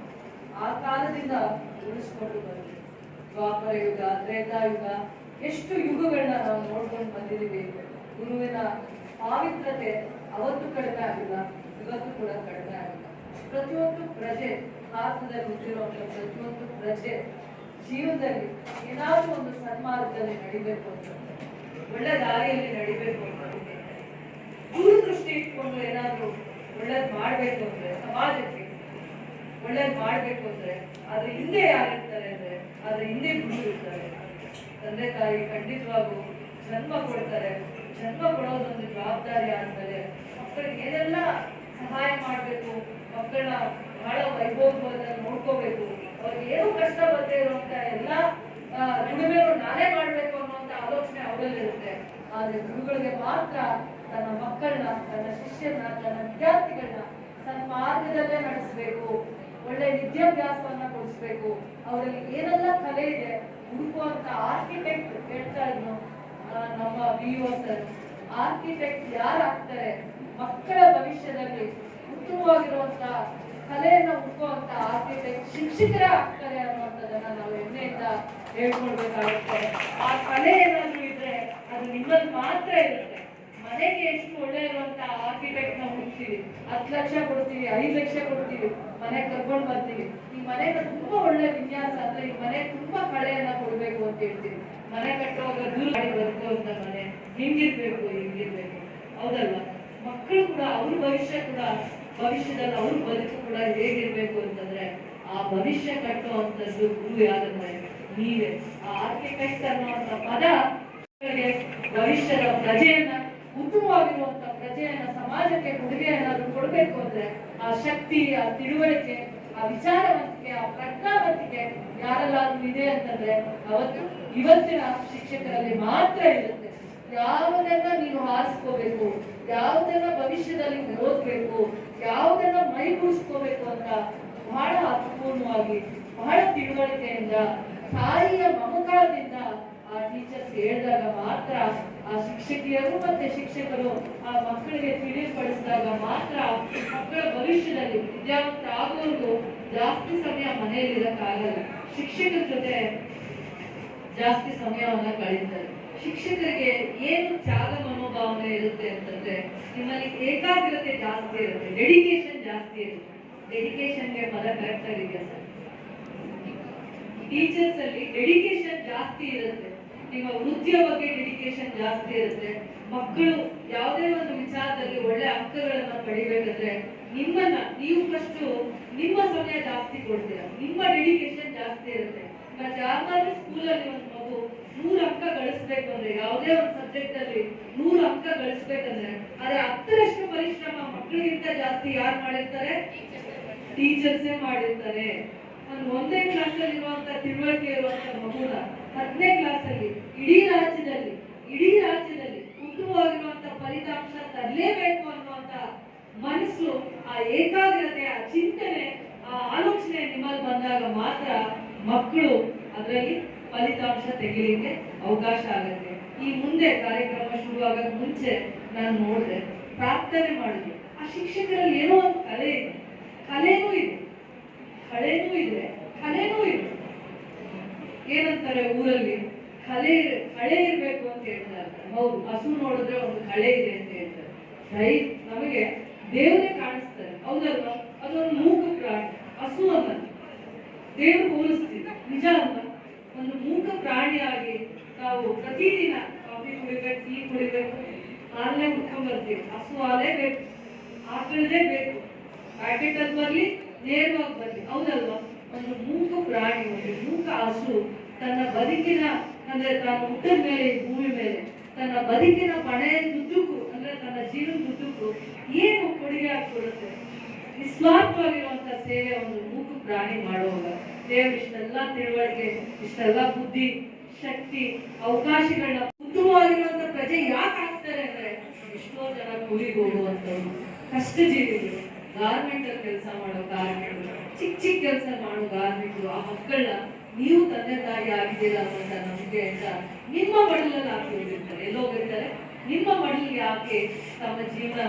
ಕಾಲದಿಂದ ಉಳಿಸ್ಕೊಂಡು ಬಂದಿದೆ. ದ್ವಾಪರ ಯುಗ, ತ್ರೇತಾಯುಗ, ಎಷ್ಟು ಯುಗಗಳನ್ನ ನಾವು ನೋಡ್ಕೊಂಡು ಬಂದಿದ್ದೀವಿ. ಗುರುವಿನ ಪಾವಿತ್ರತೆ ಅವತ್ತು ಕಡಿಮೆ ಆಗಿಲ್ಲ, ಇವತ್ತು ಕೂಡ ಕಡಿಮೆ ಆಗಿಲ್ಲ. ಪ್ರತಿಯೊಂದು ಪ್ರಜೆ, ಭಾರತದಲ್ಲಿ ಹುಟ್ಟಿರುವಂಥ ಪ್ರತಿಯೊಂದು ಪ್ರಜೆ ಜೀವನದಲ್ಲಿ ಏನಾದ್ರೂ ಒಂದು ಸನ್ಮಾರ್ಗದಲ್ಲಿ ನಡಿಬೇಕು ಅಂತಂದ್ರೆ, ಒಳ್ಳೆ ದಾರಿಯಲ್ಲಿ ನಡಿಬೇಕು ಅಂತಂದ್ರೆ, ದೂರದೃಷ್ಟಿ ಇಟ್ಕೊಂಡು ಏನಾದ್ರೂ ಒಳ್ಳೇದ್ ಮಾಡ್ಬೇಕು ಅಂದ್ರೆ, ಸಮಾಜಕ್ಕೆ ಒಳ್ಳೇದ್ ಮಾಡ್ಬೇಕು ಅಂದ್ರೆ ಅದ್ರ ಹಿಂದೆ ಯಾರಿರ್ತಾರೆ ಅಂದ್ರೆ ಅದ್ರ ಹಿಂದೆ ಗುರು ಇರ್ತಾರೆ. ತಂದೆ ತಾಯಿ ಖಂಡಿತವಾಗೂ ಜನ್ಮ ಕೊಡ್ತಾರೆ. ಜನ್ಮ ಕೊಡೋದೊಂದು ಜವಾಬ್ದಾರಿ ಆದ್ಮೇಲೆ ಮಕ್ಕಳಿಗೆ ಏನೆಲ್ಲ ಸಹಾಯ ಮಾಡ್ಬೇಕು, ಮಕ್ಕಳನ್ನ ಬಹಳ ವೈಭವದಲ್ಲಿ ನೋಡ್ಕೋಬೇಕು, ಅವ್ರಿಗೆ ಏನೂ ಕಷ್ಟ ಬರದೇ ಇರುವಂತ ಎಲ್ಲ ದುಡಿಮೆಗಳು ನಾನೇ ಮಾಡ್ಬೇಕು ಅನ್ನುವಂತ ಆಲೋಚನೆ ಅವರಲ್ಲಿರುತ್ತೆ. ಆದ್ರೆ ಗುರುಗಳಿಗೆ ಮಾತ್ರ ತನ್ನ ಮಕ್ಕಳನ್ನ, ತನ್ನ ಶಿಷ್ಯರನ್ನ, ತನ್ನ ವಿದ್ಯಾರ್ಥಿಗಳನ್ನ ಸನ್ಮಾರ್ಗದಲ್ಲೇ ನಡೆಸಬೇಕು, ಒಳ್ಳೆ ವಿದ್ಯಾಭ್ಯಾಸವನ್ನ ಕೊಡಿಸ್ಬೇಕು. ಅವರಲ್ಲಿ ಏನೆಲ್ಲ ಕಲೆ ಇದೆ ಹುಡುಕುವಂತ ಆರ್ಕಿಟೆಕ್ಟ್ ಹೇಳ್ತಾ ಇದ್ನು ನಮ್ಮ BO ಸರ್. ಆರ್ಕಿಟೆಕ್ಟ್ ಯಾರಾಗ್ತಾರೆ? ಮಕ್ಕಳ ಭವಿಷ್ಯದಲ್ಲಿ ಉತ್ತಮವಾಗಿರುವಂತ ಕಲೆಯನ್ನ ಹುಡುಕುವಂತ ಆರ್ಕಿಟೆಕ್ಟ್ ಶಿಕ್ಷಕರೇ ಆಗ್ತಾರೆ ಅನ್ನುವಂಥದ್ದನ್ನ ನಾವು ಹೆಮ್ಮೆಯಿಂದ ಹೇಳ್ಕೊಳ್ಬೇಕಾಗುತ್ತೆ. ಆ ಕಲೆ ಏನಾದ್ರೂ ಇದ್ರೆ ಅದು ನಿಮ್ಮಲ್ಲಿ ಮಾತ್ರ ಇರುತ್ತೆ. ಮನೆಗೆ ಎಷ್ಟು ಒಳ್ಳೆ ಇರುವಂತ ಆರ್ಕಿಟೆಕ್ಟ್ ನ ಹುಡುಕ್ತೀವಿ, 10 ಲಕ್ಷ ಕೊಡ್ತೀವಿ, 5 ಲಕ್ಷ ಕೊಡ್ತೀವಿ, ಮನೆ ಕರ್ಕೊಂಡು ಬರ್ತೀವಿ. ಈ ಮನೆಗೆ ತುಂಬಾ ಒಳ್ಳೆ ವಿನ್ಯಾಸ ಅಂದ್ರೆ ಈ ಮನೆ ತುಂಬಾ ಕಳೆಯನ್ನ ಕೊಡ್ಬೇಕು ಅಂತ ಹೇಳ್ತೀವಿ. ಮನೆ ಕಟ್ಟುವಾಗ ದೂರ ಮಾಡಿ ಬದುಕುವಂತ ಮನೆ ಹಿಂಗಿರ್ಬೇಕು, ಹಿಂಗಿರ್ಬೇಕು, ಹೌದಲ್ವಾ? ಮಕ್ಕಳು ಕೂಡ ಅವ್ರ ಭವಿಷ್ಯ ಕೂಡ, ಭವಿಷ್ಯದಲ್ಲಿ ಅವ್ರ ಬದುಕು ಕೂಡ ಹೇಗಿರ್ಬೇಕು ಅಂತಂದ್ರೆ ಆ ಭವಿಷ್ಯ ಕಟ್ಟುವಂಥದ್ದು ಗುರು ಯಾರಂದ್ರೆ ನೀವೇ. ಆ ಆರ್ಕಿಟೆಕ್ಟ್ ಅನ್ನುವಂಥ ಪದ ಭವಿಷ್ಯದ ಪ್ರಜೆಯನ್ನ, ಉತ್ತಮವಾಗಿರುವಂತ ಪ್ರಜೆಯನ್ನ ಸಮಾಜಕ್ಕೆ ಕೊಡುಗೆ ಏನಾದ್ರು ಕೊಡ್ಬೇಕು ಅಂದ್ರೆ ಆ ಶಕ್ತಿ, ಆ ತಿಳುವಳಿಕೆ, ಆ ವಿಚಾರವಂತಿಕೆ, ಆ ಪ್ರಜ್ಞಾವಂತಿಕೆ ಯಾರೆಲ್ಲಾದ್ರೂ ಇದೆ ಅಂತಂದ್ರೆ ಅವತ್ತು ಇವತ್ತಿನ ಶಿಕ್ಷಕರಲ್ಲಿ ಮಾತ್ರ ಇರುತ್ತೆ. ಯಾವುದನ್ನ ನೀನು ಆರಿಸ್ಕೋಬೇಕು, ಯಾವುದನ್ನ ಭವಿಷ್ಯದಲ್ಲಿ ಓದ್ಬೇಕು, ಯಾವುದನ್ನ ಮೈಗೂಡಿಸ್ಕೋಬೇಕು ಅಂತ ಬಹಳ ಅರ್ಥಪೂರ್ಣವಾಗಿ, ಬಹಳ ತಿಳುವಳಿಕೆಯಿಂದ, ತಾಯಿಯ ಮಮಕಾರದಿಂದ ಆ ಟೀಚರ್ಸ್ ಹೇಳಿದಾಗ ಮಾತ್ರ ಆ ಶಿಕ್ಷಕಿಯರು ಮತ್ತೆ ಶಿಕ್ಷಕರು ಆ ಮಕ್ಕಳಿಗೆ ತಿಳಿಪಡಿಸಿದಾಗ ಮಾತ್ರ ಮಕ್ಕಳ ಭವಿಷ್ಯದಲ್ಲಿ ವಿದ್ಯಾವಂತ ಆಗೋರ್ಗು ಜಾಸ್ತಿ ಸಮಯ ಮನೆಯಲ್ಲಿ ಇರಕ್ಕಾಗಲ್ಲ. ಶಿಕ್ಷಕರ ಜೊತೆ ಜಾಸ್ತಿ ಸಮಯವನ್ನ ಕಳೀತಾರೆ. ಶಿಕ್ಷಕರಿಗೆ ಏನು ತ್ಯಾಗ ಮನೋಭಾವನೆ ಇರುತ್ತೆ ಅಂತಂದ್ರೆ ನಿಮ್ಮಲ್ಲಿ ಏಕಾಗ್ರತೆ ಜಾಸ್ತಿ ಇರುತ್ತೆ, ಡೆಡಿಕೇಶನ್ ಜಾಸ್ತಿ ಇರುತ್ತೆ. ಡೆಡಿಕೇಶನ್ಗೆ ಪದ ಕರೆಕ್ಟ್ ಆಗಿದೆಯಾ ಸರ್? ಟೀಚರ್ಸ್ ಅಲ್ಲಿ ಡೆಡಿಕೇಶನ್ ಜಾಸ್ತಿ ಇರುತ್ತೆ, ನಿಮ್ಮ ವೃತ್ತಿಯ ಬಗ್ಗೆ ಡೆಡಿಕೇಶನ್ ಜಾಸ್ತಿ ಇರುತ್ತೆ. ಮಕ್ಕಳು ಯಾವುದೇ ಒಂದು ವಿಚಾರದಲ್ಲಿ ಒಳ್ಳೆ ಅಂಕಗಳನ್ನ ಪಡಿಬೇಕಾದ್ರೆ ನಿಮ್ಮನ್ನ ನೀವು ಫಸ್ಟ್ ನಿಮ್ಮ ಸಮಯ ಜಾಸ್ತಿ ಕೊಡ್ತೀರಾ, ನಿಮ್ಮ ಡೆಡಿಕೇಶನ್ ಜಾಸ್ತಿ ಇರುತ್ತೆ. ಮತ್ತೆ ಯಾವ್ದಾದ್ರು ಸ್ಕೂಲಲ್ಲಿ ಒಂದು ಮಗು 100 ಅಂಕ ಗಳಿಸ್ಬೇಕು ಅಂದ್ರೆ, ಯಾವುದೇ ಒಂದು ಸಬ್ಜೆಕ್ಟ್ ಅಲ್ಲಿ 100 ಅಂಕ ಗಳಿಸ್ಬೇಕಂದ್ರೆ ಅದೇ 10ರಷ್ಟು ಪರಿಶ್ರಮ ಮಕ್ಕಳಿಗಿಂತ ಜಾಸ್ತಿ ಯಾರು ಮಾಡಿರ್ತಾರೆ? ಟೀಚರ್ಸೇ ಮಾಡಿರ್ತಾರೆ. ಒಂದು 1ನೇ ಕ್ಲಾಸ್ ಅಲ್ಲಿ ಇರುವಂತ ತಿಳುವಳಿಕೆ ಇರುವಂತ ಮಗುನ 10ನೇ ಕ್ಲಾಸ್ ಅಲ್ಲಿ ಇಡೀ ರಾಜ್ಯದಲ್ಲಿ ಉತ್ತಮವಾಗಿರುವಂತ ಫಲಿತಾಂಶ ತರಲೇಬೇಕು ಅನ್ನುವಂತ ಮನಸ್ಸು, ಆ ಏಕಾಗ್ರತೆ, ಆ ಚಿಂತನೆ, ಆ ಆಲೋಚನೆ ನಿಮ್ಮಲ್ಲಿ ಬಂದಾಗ ಮಾತ್ರ ಮಕ್ಕಳು ಅದರಲ್ಲಿ ಫಲಿತಾಂಶ ತೆಗಿಲಿಕ್ಕೆ ಅವಕಾಶ ಆಗುತ್ತೆ. ಈ ಮುಂದೆ ಕಾರ್ಯಕ್ರಮ ಶುರುವಾಗಕ್ಕೆ ಮುಂಚೆ ನಾನು ನೋಡಿದೆ, ಪ್ರಾರ್ಥನೆ ಮಾಡಿದ್ವಿ. ಆ ಶಿಕ್ಷಕರಲ್ಲಿ ಏನೋ ಒಂದು ಕಲೆನೂ ಇದೆ. ಏನಂತಾರೆ ಊರಲ್ಲಿ, ಕಳೆ ಇರ್ಬೇಕು ಅಂತ ಹೇಳ್ತಾರೆ. ಹೌದು, ಹಸು ನೋಡಿದ್ರೆ ಒಂದು ಕಳೆ ಇದೆ ಅಂತ ಹೇಳ್ತಾರೆ. ನಮಗೆ ದೇವರೇ ಕಾಣಿಸ್ತಾರೆ, ಹೌದಲ್ವಾ? ಅದೊಂದು ಮೂಕ ಪ್ರಾಣಿ. ಹಸು ಅನ್ನೋದು ದೇವರು ಹೋಲಿಸ್ತೀವಿ, ನಿಜ ಅಲ್ವಾ? ಒಂದು ಮೂಕ ಪ್ರಾಣಿಯಾಗಿ ನಾವು ಪ್ರತಿದಿನ ಕಾಫಿ ಕುಡಿಬೇಕು, ಟೀ ಕುಡಿಬೇಕು, ಹಾಲನ್ನೇ ಉಟ್ಕೊಂಡ್ ಬರ್ತೀವಿ. ಹಸು ಹಾಲೇ ಬೇಕು, ಆಕಳದೇ ಬೇಕು, ಪ್ಯಾಕೆಟ್ ಅಲ್ಲಿ ಬರ್ಲಿ, ನೇರವಾಗಿ ಬರ್ಲಿ, ಹೌದಲ್ವಾ? ಒಂದು ಮೂಕ ಪ್ರಾಣಿ, ಒಂದು ಮೂಕ ಹಸು ತನ್ನ ಬದುಕಿನ ಅಂದ್ರೆ ತಾನು ಹುಟ್ಟದ ಮೇಲೆ ಈ ಭೂಮಿ ಮೇಲೆ ತನ್ನ ಬದುಕಿನ ದುಡ್ಡುಕು ಅಂದ್ರೆ ತನ್ನ ಜೀವನದುದ್ದಕ್ಕೂ ಏನು ಕೊಡುಗೆ ಕೊಡುತ್ತೆ? ನಿಸ್ವಾರ್ಥವಾಗಿರುವಂತ ಸೇವೆ ಒಂದು ಮೂಕ ಪ್ರಾಣಿ ಮಾಡುವಾಗ ದೇವರು ಇಷ್ಟೆಲ್ಲ ತಿಳುವಳಿಕೆ, ಇಷ್ಟೆಲ್ಲ ಬುದ್ಧಿ, ಶಕ್ತಿ, ಅವಕಾಶಗಳನ್ನ, ಉತ್ತಮವಾಗಿರುವಂತ ಪ್ರಜೆ ಯಾಕೆ ಆಗ್ತಾರೆ ಅಂದ್ರೆ ಎಷ್ಟೋ ಜನ ಕೂಲಿಗೆ ಹೋಗುವಂತವ್ರು, ಕಷ್ಟ ಜೀವಿಗಳು, ಗಾರ್ಮೆಂಟ್ ಅಲ್ಲಿ ಕೆಲಸ ಮಾಡೋ ಕಾರ್ಮಿಕರು, ಚಿಕ್ಕ ಕೆಲಸ ಮಾಡೋ ಕಾರ್ಮಿಕರು, ಆ ಮಕ್ಕಳನ್ನ ನೀವು ತಂದೆ ತಾಯಿ ಆಗಿದ್ದೀರಾ ಅನ್ನೋಂತ ನಂಬಿಕೆ ಅಂತ ನಿಮ್ಮ ಮಡಲಲ್ಲಿ ಹಾಕಿ ಹೋಗಿರ್ತಾರೆ. ಎಲ್ಲೋಗಿರ್ತಾರೆ? ನಿಮ್ಮ ಮಡಲಿಗೆ ಹಾಕಿ ತಮ್ಮ ಜೀವನ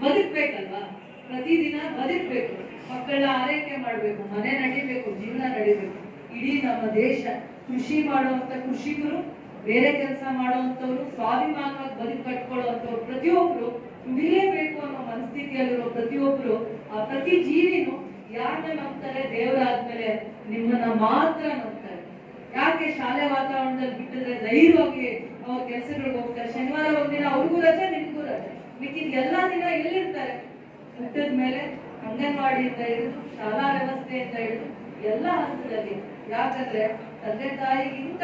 ಬದುಕ್ಬೇಕಲ್ವಾ? ಪ್ರತಿದಿನ ಬದುಕ್ಬೇಕು, ಮಕ್ಕಳನ್ನ ಆರೈಕೆ ಮಾಡ್ಬೇಕು, ಮನೆ ನಡಿಬೇಕು, ಜೀವನ ನಡಿಬೇಕು. ಇಡೀ ನಮ್ಮ ದೇಶ ಕೃಷಿ ಮಾಡುವಂತ ಕೃಷಿಕರು, ಬೇರೆ ಕೆಲಸ ಮಾಡುವಂತವ್ರು, ಸ್ವಾಭಿಮಾನವಾಗಿ ಬದುಕು ಕಟ್ಕೊಳ್ಳುವಂತವ್ರು, ಪ್ರತಿಯೊಬ್ರು ದುಡಿಲೇಬೇಕು ಅನ್ನೋ ಮನಸ್ಥಿತಿಯಲ್ಲಿರೋ ಪ್ರತಿಯೊಬ್ರು, ಆ ಪ್ರತಿ ಜೀವಿನೂ ಯಾರನ್ನ ನಂಬ್ತಾರೆ? ದೇವರಾದ್ಮೇಲೆ ನಿಮ್ಮನ್ನ ಮಾತ್ರ ನಂಬ್ತಾರೆ. ಯಾಕೆ? ಶಾಲೆ ವಾತಾವರಣದಲ್ಲಿ ಬಿಟ್ಟಿದ್ರೆ ಧೈರ್ಯವಾಗಿ ಅವ್ರ ಕೆಲಸಗಳಿಗೆ ಹೋಗ್ತಾರೆ. ಶನಿವಾರ ಒಂದಿನ ಅವ್ರಿಗೂ ರಜೆ, ನಿಮ್ಗೂ ರಜೆ, ಮಿಕ್ಕಿದ ಎಲ್ಲಾ ದಿನ ಎಲ್ಲಿರ್ತಾರೆ? ಹುಟ್ಟದ ಮೇಲೆ ಅಂಗನವಾಡಿಯಿಂದ ಹಿಡಿದು ಶಾಲಾ ವ್ಯವಸ್ಥೆಯಿಂದ ಹಿಡಿದು ಎಲ್ಲ ಹಂತದಲ್ಲಿ. ಯಾಕಂದ್ರೆ ತಂದೆ ತಾಯಿಗಿಂತ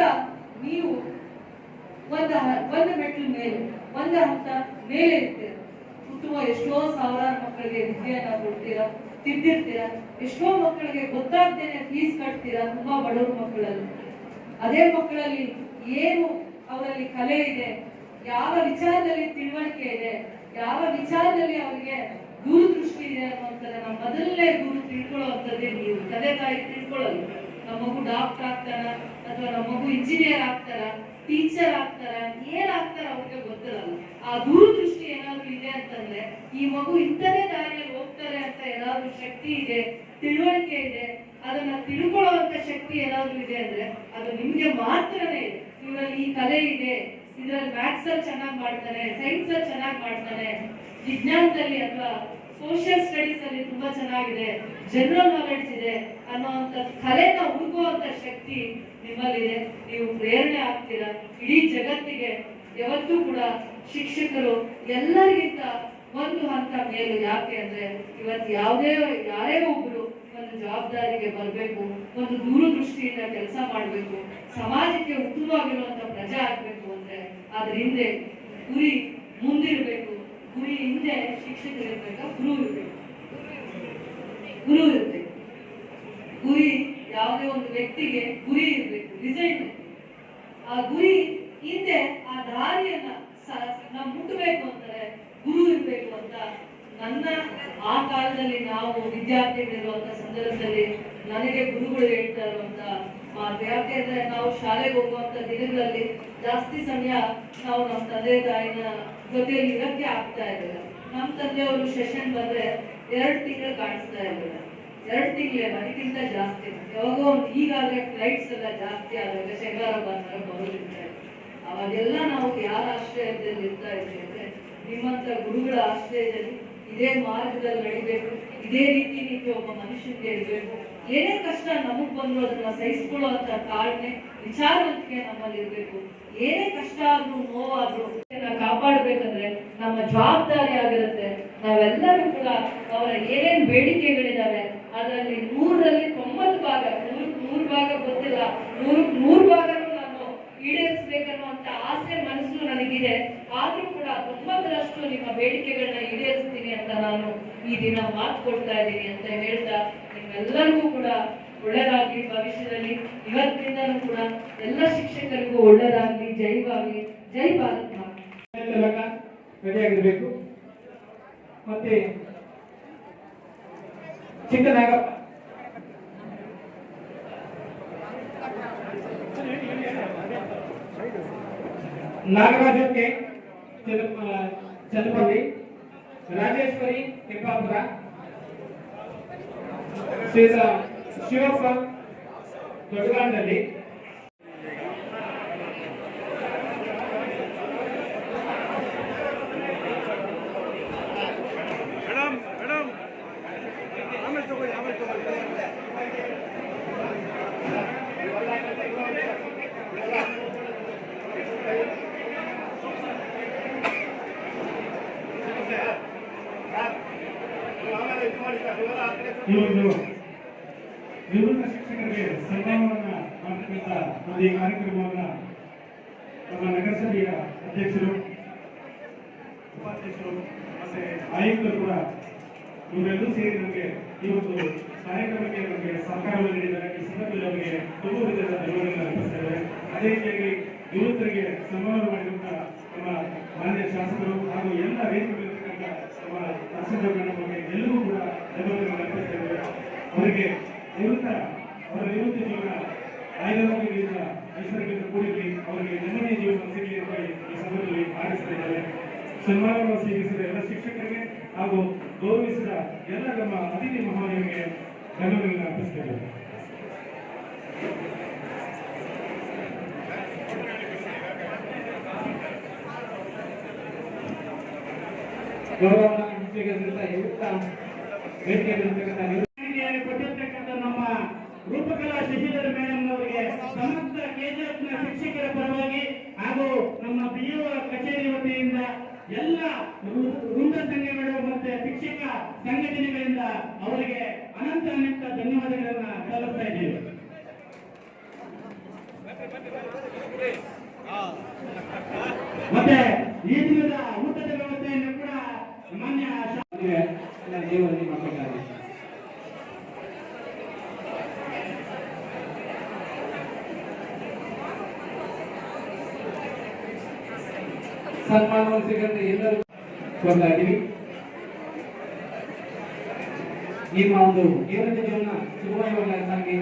ನೀವು ಒಂದು ಮೆಟ್ಲು ಮೇಲೆ, ಒಂದು ಹಂತ ಮೇಲೆ ಇರ್ತೀರ. ಕುಟುಂಬ ಎಷ್ಟೋ ಸಾವಿರಾರು ಮಕ್ಕಳಿಗೆ ವಿದ್ಯೆಯನ್ನ ಕೊಡ್ತೀರಾ, ತಿದ್ದಿರ್ತೀರಾ. ಎಷ್ಟೋ ಮಕ್ಕಳಿಗೆ ಗೊತ್ತಾಗ್ದೇನೆ ಫೀಸ್ ಕಟ್ತೀರಾ, ತುಂಬಾ ಬಡವ್ರ ಮಕ್ಕಳಲ್ಲಿ. ಅದೇ ಮಕ್ಕಳಲ್ಲಿ ಏನು ಅವರಲ್ಲಿ ಕಲೆ ಇದೆ, ಯಾವ ವಿಚಾರದಲ್ಲಿ ತಿಳುವಳಿಕೆ ಇದೆ, ಯಾವ ವಿಚಾರದಲ್ಲಿ ಅವರಿಗೆ ದೂರದೃಷ್ಟಿ ಇದೆ ಅನ್ನುವಂಥದ್ದನ್ನ ಮೊದಲನೇ ಗುರು ತಿಳ್ಕೊಳ್ಳುವಂಥದ್ದೇ ನೀವು. ತಂದೆ ತಾಯಿ ತಿಳ್ಕೊಳ್ಳೋದು, ನಮ್ಮ ಮಗು ಡಾಕ್ಟರ್ ಆಗ್ತಾರ ಅಥವಾ ನಮ್ಮ ಮಗು ಇಂಜಿನಿಯರ್ ಆಗ್ತಾರ, ಟೀಚರ್ ಆಗ್ತಾರ, ಏನಾಗ್ತಾರ ಅವ್ರಿಗೆ ಗೊತ್ತಿರಲ್ಲ. ಆ ದೂರದೃಷ್ಟಿ ಏನಾದ್ರು ಇದೆ ಅಂತಂದ್ರೆ ಈ ಮಗು ಇಂಥದೇ ದಾರಿಯಲ್ಲಿ ಹೋಗ್ತಾರೆ ಅಂತ ಏನಾದ್ರು ಶಕ್ತಿ ಇದೆ, ತಿಳುವಳಿಕೆ ಇದೆ, ಅದನ್ನ ತಿಳ್ಕೊಳ್ಳುವಂತ ಶಕ್ತಿ ಏನಾದ್ರು ಇದೆ ಅಂದ್ರೆ ಅದು ನಿಮ್ಗೆ ಮಾತ್ರನೇ ಇದೆ. ಇವರಲ್ಲಿ ಈ ಕಲೆ ಇದೆ, ಇದ್ರಲ್ಲಿ ಮ್ಯಾಥ್ಸ್ ಅಲ್ಲಿ ಚೆನ್ನಾಗಿ ಮಾಡ್ತಾನೆ, ಸೈನ್ಸ್ ಅಲ್ಲಿ ಚೆನ್ನಾಗಿ ಮಾಡ್ತಾನೆ, ವಿಜ್ಞಾನದಲ್ಲಿ ಅಥವಾ ಸೋಷಿಯಲ್ ಸ್ಟಡೀಸ್ ಅಲ್ಲಿ ತುಂಬಾ ಚೆನ್ನಾಗಿದೆ, ಜನರಲ್ ನಾಲೆಡ್ಜ್ ಇದೆ ಅನ್ನೋಂಥ ಕಲೆನ ಹುಡುಕುವಂತ ಶಕ್ತಿ ನಿಮ್ಮಲ್ಲಿದೆ. ನೀವು ಪ್ರೇರಣೆ ಆಗ್ತೀರಾ ಇಡೀ ಜಗತ್ತಿಗೆ. ಯಾವತ್ತೂ ಕೂಡ ಶಿಕ್ಷಕರು ಎಲ್ಲರಿಗಿಂತ ಒಂದು ಹಂತ ಮೇಲು. ಯಾಕೆ ಅಂದ್ರೆ ಇವತ್ತು ಯಾರೇ ಒಬ್ರು ಒಂದು ಜವಾಬ್ದಾರಿಗೆ ಬರಬೇಕು, ಒಂದು ದೂರದೃಷ್ಟಿಯಿಂದ ಕೆಲಸ ಮಾಡಬೇಕು, ಸಮಾಜಕ್ಕೆ ಉತ್ತಮವಾಗಿರುವಂತ ಪ್ರಜೆ ಆಗ್ಬೇಕು ಅಂದ್ರೆ ಅದ್ರ ಹಿಂದೆ ಗುರಿ ಮುಂದಿರ್ಬೇಕು. ಗುರಿ ಹಿಂದೆ ಶಿಕ್ಷಕರಿರ್ಬೇಕಾ? ಗುರು ಇರ್ಬೇಕು. ಗುರಿ ಯಾವುದೇ ಒಂದು ವ್ಯಕ್ತಿಗೆ ಗುರಿ ಇರ್ಬೇಕು, ರಿಸಲ್ಟ್. ಆ ಗುರಿ ಹಿಂದೆ ಆ ದಾರಿಯನ್ನ ನಾವು ಮುಟ್ಟಬೇಕು ಅಂತಾರೆ ಗುರು ಇರ್ಬೇಕು ಅಂತ ನನ್ನ ಆ ಕಾಲದಲ್ಲಿ ನಾವು ವಿದ್ಯಾರ್ಥಿಗಳಿರುವಂತ ಸಂದರ್ಭದಲ್ಲಿ ನನಗೆ ಗುರುಗಳು ಹೇಳ್ತಾ ಇರುವಂತ ಮಾತು. ಯಾಕೆಂದ್ರೆ ನಾವು ಶಾಲೆಗೆ ಹೋಗುವಂತ ದಿನಗಳಲ್ಲಿ ಜಾಸ್ತಿ ಸಮಯ ನಾವು ನಮ್ಮ ತಂದೆ ತಾಯಿನ ಜೊತೆಯಲ್ಲಿ ಇರಕ್ಕೆ ಆಗ್ತಾ ಇರಲಿಲ್ಲ. ನಮ್ಮ ತಂದೆಯವರು ಸೆಷನ್ ಬಂದ್ರೆ 2 ತಿಂಗಳು ಕಾಣಿಸ್ತಾ ಇರಲಿಲ್ಲ. 2 ತಿಂಗಳೇನು ಅದಕ್ಕಿಂತ ಜಾಸ್ತಿ. ಯಾವಾಗೋ ಒಂದು ಈಗಾಗಲೇ ಫ್ಲೈಟ್ಸ್ ಎಲ್ಲ ಜಾಸ್ತಿ ಆದಾಗ ಶನಿವಾರ ಭಾನುವಾರ ಬರೋದಿರ್ತಾರೆ. ಅವಾಗೆಲ್ಲ ನಾವು ಯಾರ ಆಶ್ರಯದಲ್ಲಿ ಇರ್ತಾ ಇದ್ವಿ ಅಂದ್ರೆ ನಿಮ್ಮಂತ ಗುರುಗಳ ಆಶ್ರಯದಲ್ಲಿ ಇದೇ ಮಾರ್ಗದಲ್ಲಿ ನಡಿಬೇಕು, ಇದೇ ರೀತಿ ನೀವು ಒಬ್ಬ ಮನುಷ್ಯನಿಗೆ ಇರಬೇಕು. ಏನೇ ಕಷ್ಟ ನಮಗ್ ಬಂದ್ರು ಅದನ್ನ ಸಹಿಸ್ಕೊಳ್ಳುವಂತ ತಾಳ್ಮೆ, ವಿಚಾರವಂತಿಕೆ ನಮ್ಮಲ್ಲಿ ಇರ್ಬೇಕು. ಏನೇ ಕಷ್ಟ ಆದ್ರೂ ನೋವಾದ್ರೂ ಕಾಪಾಡ್ಬೇಕಂದ್ರೆ ನಮ್ಮ ಜವಾಬ್ದಾರಿ ಆಗಿರುತ್ತೆ. ನಾವೆಲ್ಲರೂ ಕೂಡ ಅವರ ಏನೇನ್ ಬೇಡಿಕೆಗಳಿದಾವೆ ಅದರಲ್ಲಿ 100ರಲ್ಲಿ 90 ಭಾಗ, 100 ಭಾಗ ಗೊತ್ತಿಲ್ಲ, 100 ಭಾಗನೂ ನಾನು ಈಡೇರಿಸ್ಬೇಕನ್ನುವಂತ ಆಸೆ ಮನಸ್ಸು ನನಗಿದೆ. ಆದ್ರೂ ಕೂಡ 90ರಷ್ಟು ನಿಮ್ಮ ಬೇಡಿಕೆಗಳನ್ನ ಈಡೇರಿಸ್ತೀನಿ ಅಂತ ನಾನು ಈ ದಿನ ಮಾತು ಕೊಡ್ತಾ ಇದ್ದೀನಿ ಅಂತ ಹೇಳ್ತಾ ನಿಮ್ಮೆಲ್ಲರಿಗೂ ಕೂಡ ಒಳ್ಳೆದಾಗ್ಲಿ. ಭವಿಷ್ಯದಲ್ಲಿ ಇವತ್ತಿನಿಂದಲೂ ಕೂಡ ಎಲ್ಲ ಶಿಕ್ಷಕರಿಗೂ ಒಳ್ಳೆದಾಗ್ಲಿ. ಜೈವಾಗ್ಲಿ, ಜೈ ಭಾರತ್ ಮಾತಾ. ರೆಡಿಯಾಗಿರ್ಬೇಕು. ಮತ್ತೆ ಚಿಕ್ಕನಾಗಪ್ಪ ನಾಗರಾಜು ಕೆ ಚನ್ನಪಲ್ಲಿ, ರಾಜೇಶ್ವರಿ ಕೆಂಪಾಪುರ, ಶಿವಪ್ಪ ದೊಡ್ಡಗಾಂಡಲ್ಲಿ, ನಿವೃತ್ತ ಶಿಕ್ಷಕರಿಗೆ ಸನ್ಮಾನವನ್ನ ಮಾಡತಕ್ಕಂಥ ಒಂದು ಈ ಕಾರ್ಯಕ್ರಮವನ್ನ ನಮ್ಮ ನಗರಸಭೆಯ ಅಧ್ಯಕ್ಷರು, ಉಪಾಧ್ಯಕ್ಷರು ಮತ್ತೆ ಆಯುಕ್ತರು ಕೂಡ ಇವರೆಲ್ಲರೂ ಸೇರಿ ನಮಗೆ ಈ ಒಂದು ಕಾರ್ಯಕ್ರಮಕ್ಕೆ ನಮಗೆ ಸಹಕಾರವನ್ನು ನೀಡಿದ್ದಾರೆ. ಈ ಸಂದರ್ಭದಲ್ಲಿ ಅವರಿಗೆ ತುಂಬ ವಿಧದ ಧನ್ಯವಾದಗಳನ್ನು ಅರ್ಪಿಸ್ತಾರೆ. ಅದೇ ರೀತಿಯಾಗಿ ನಿವೃತ್ತರಿಗೆ ಸನ್ಮಾನ ಮಾಡಿದಂತ ನಮ್ಮ ಮಾನ್ಯ ಶಾಸಕರು ಹಾಗೂ ಎಲ್ಲ ವೇದಿಕೆಗಳಿರ್ತಕ್ಕಂಥ ನಮ್ಮ ತಹಸೀಲ್ದಾರ್ಗಳ ಬಗ್ಗೆ ಎಲ್ಲರೂ ಕೂಡ ಧನ್ಯವಾದಗಳನ್ನು ಅರ್ಪಿಸ್ತೇವೆ. ಅವರಿಗೆ ಅವರ ನಿವೃತ್ತ ಜೀವನ ಆಯುರ್ವೇದದಿಂದ ಐಶ್ವರ್ಯದಿಂದ ಕೂಡಿರಲಿ, ಅವರಿಗೆ ನೆಮ್ಮದಿಯ ಜೀವನ ಸಿಗಲಿ ಅಂತ ಈ ಸಂದರ್ಭದಲ್ಲಿ ಹಾರೈಸ್ತಾ ಇದ್ದಾರೆ. ಸನ್ಮಾನವನ್ನು ಸ್ವೀಕರಿಸಿದ ಎಲ್ಲ ಶಿಕ್ಷಕರಿಗೆ ಹಾಗೂ ಗೌರವಿಸಿದ ಎಲ್ಲ ನಮ್ಮ ಅತಿಥಿ ಮಹೋದಯರಿಗೆ ಧನ್ಯವಾದಗಳನ್ನು ಅರ್ಪಿಸ್ತೇವೆ. ಗೌರವವನ್ನು ಸ್ವೀಕರಿಸಿದ ವೇದಿಕೆಯಲ್ಲಿರ್ತಕ್ಕಂಥ ಕೊಟ್ಟಿರ್ತಕ್ಕಂಥ ನಮ್ಮ ರೂಪಕಲಾ ಶಶಿಧರ್ ಮೇಡಮ್ ಅವರಿಗೆ ಸಮಸ್ತ ಕೆಜಿಎಫ್ನ ಶಿಕ್ಷಕರ ಪರವಾಗಿ ಹಾಗೂ ನಮ್ಮ ಪಿಯು ಕಚೇರಿ ವತಿಯಿಂದ ಎಲ್ಲ ವೃಂದ ಸಂಘಗಳು ಮತ್ತೆ ಶಿಕ್ಷಕ ಸಂಘಟನೆಗಳಿಂದ ಅವರಿಗೆ ಅನಂತ ಧನ್ಯವಾದಗಳನ್ನ ಸಲ್ಲಿಸ್ತಾ ಇದ್ದೀವಿ. ಮತ್ತೆ ಈ ದಿನದ ಊಟದ ವ್ಯವಸ್ಥೆಯನ್ನು ಕೂಡ ಮಾನ್ಯ ಜೀವನದಲ್ಲಿ ಮಾಡಬೇಕಾಗಿದೆ. ಸನ್ಮಾನವನ್ನು ಸಿಗಂತೆ ಎಲ್ಲರೂ ಕೊಡಲಾಗಿದೆ. ನಿಮ್ಮ ಒಂದು ಜೀವನ ಸುಗಮವಾಗಿ ಸಾಗಿ